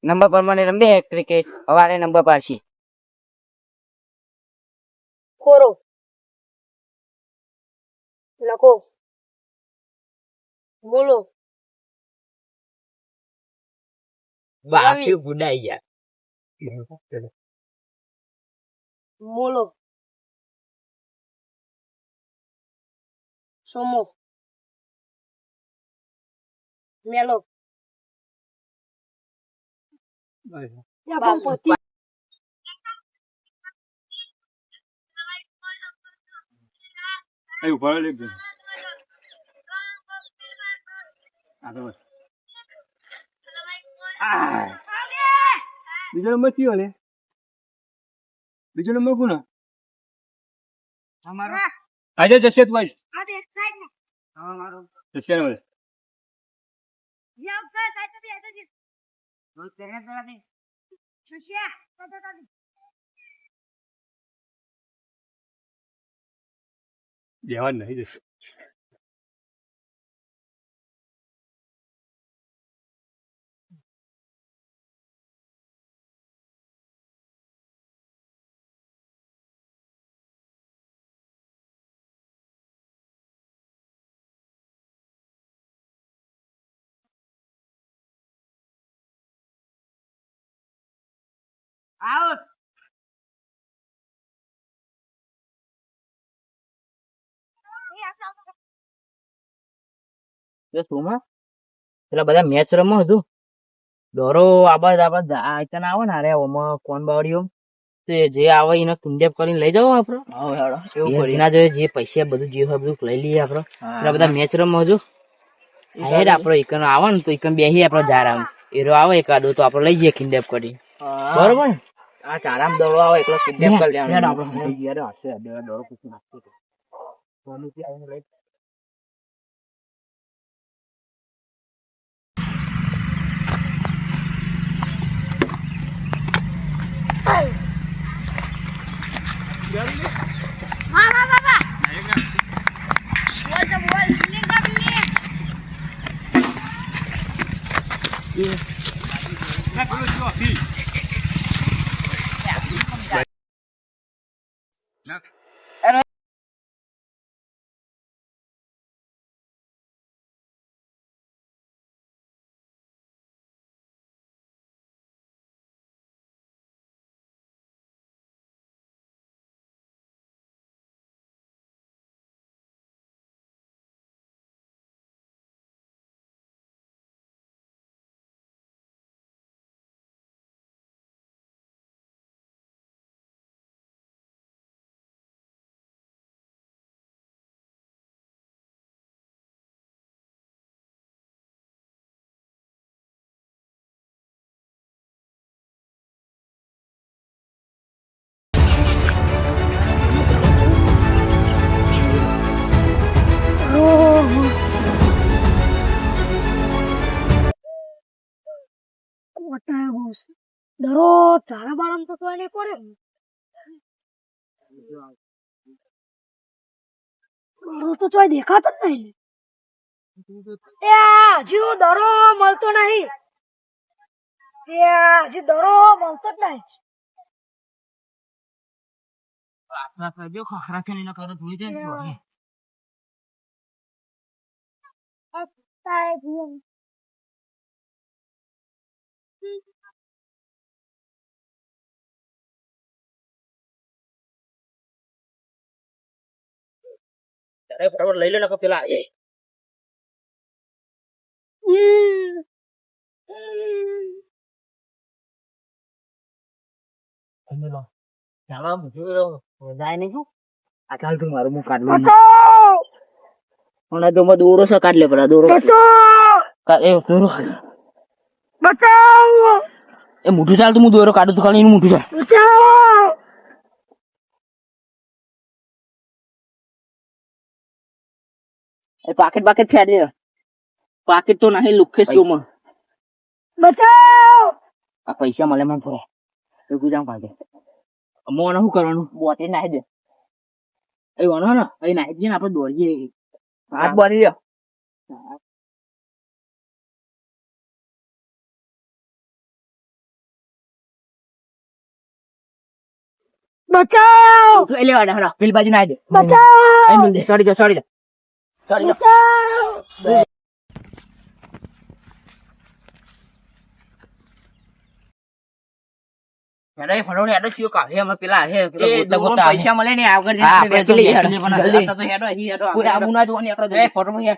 Number પ્રમાણે રમીએ cricket. હવારે નંબર પાડશી. કોરો લખો બોલો બાકી બુડાઈ ગયા બોલો સોમો મેલો બાપોતી Ayo, para lagi. Ada bos. Bijak nombor kio le? Bijak nombor kuna? हमारा Ada jaset wise. આતે સાઈડ માં हमारो Jaset wise. જે આવતા સાઈડ पे आता जी रोज करने पड़ा नहीं. સુશિયા પતા Jangan lah itu. आउट. સોમા પેલા બધા મેચ રમો હતું દોરો આબાદ આઈતન આવે ને અરે ઓમાં કોણ બાવડીઓ તો જે આવે એને કિડનેપ કરીને લઈ જાવ આપડે જેના જોઈએ જે પૈસા બધું જે હોય બધું લઈ લઈએ આપડે પેલા બધા મેચ રમો છું હેડ આપડે એકન આવે ને તો એકન બેસી આપડે જારામ એરો આવે એકાદો તો આપડે લઈ જઈએ કિડનેપ કરી બરોબર ને આ ચારામ દોડો આવે એકલો કિડનેપ કરી લેવાનો આપડે દોડો પૂછી નાખતો હા હા બાબા બોલ તો બોલ બિલ્ડિંગ કા building Nak kalau tu api. Nak. મોટા હોસ દરો ચારા બારામ તો એને કરે દરો તો ચોય દેખાતો જ નહીં એ હજુ દરો મળતો નહીં એ હજુ દરો મળતો જ નહીં આપણા કરજો ખખરા છે એના કરો જોઈ જાય ત્યારે બરાબર લઈ લે ને પેલા ચાલો જાય નહીં શું આ ચાલ તું મારું મું કાઢ મને તો દોરો છે કાઢ લે પેલા દોરો એ દોરો બચાવ એ મોટું ચાલ તું હું દોરો કાઢું તું ખાલી એનું મોટું ચાલ બચાવ એ પાકેટ બાકેટ ફેરી દે પાકેટ તો નહીં લુખે સ્ટોમાં બચાવ આ પૈસા મળે મને ફરે તો ગુજામ પાડે મોને શું કરવાનું બોતે નાખી દે એ વણો ને એ નાખી દે ને આપણે દોડીએ હાથ બોલી દે બચાવ એટલે વાડા હેડો પેલી બાજુ ના દે બચાવ અહીં મિલ દે ચડી જા ચડી જા બચાવ હેડો એ ફટોફટ હેડો ચિયો કાઢે અમે પેલા હે પેલા ગોતા પૈસા મળે ને આગળ જઈને આપણે પેલી હેડો તો હેડો અહીં હેડો કોઈ આબુ ના જોવાની આપણે ફોટો માં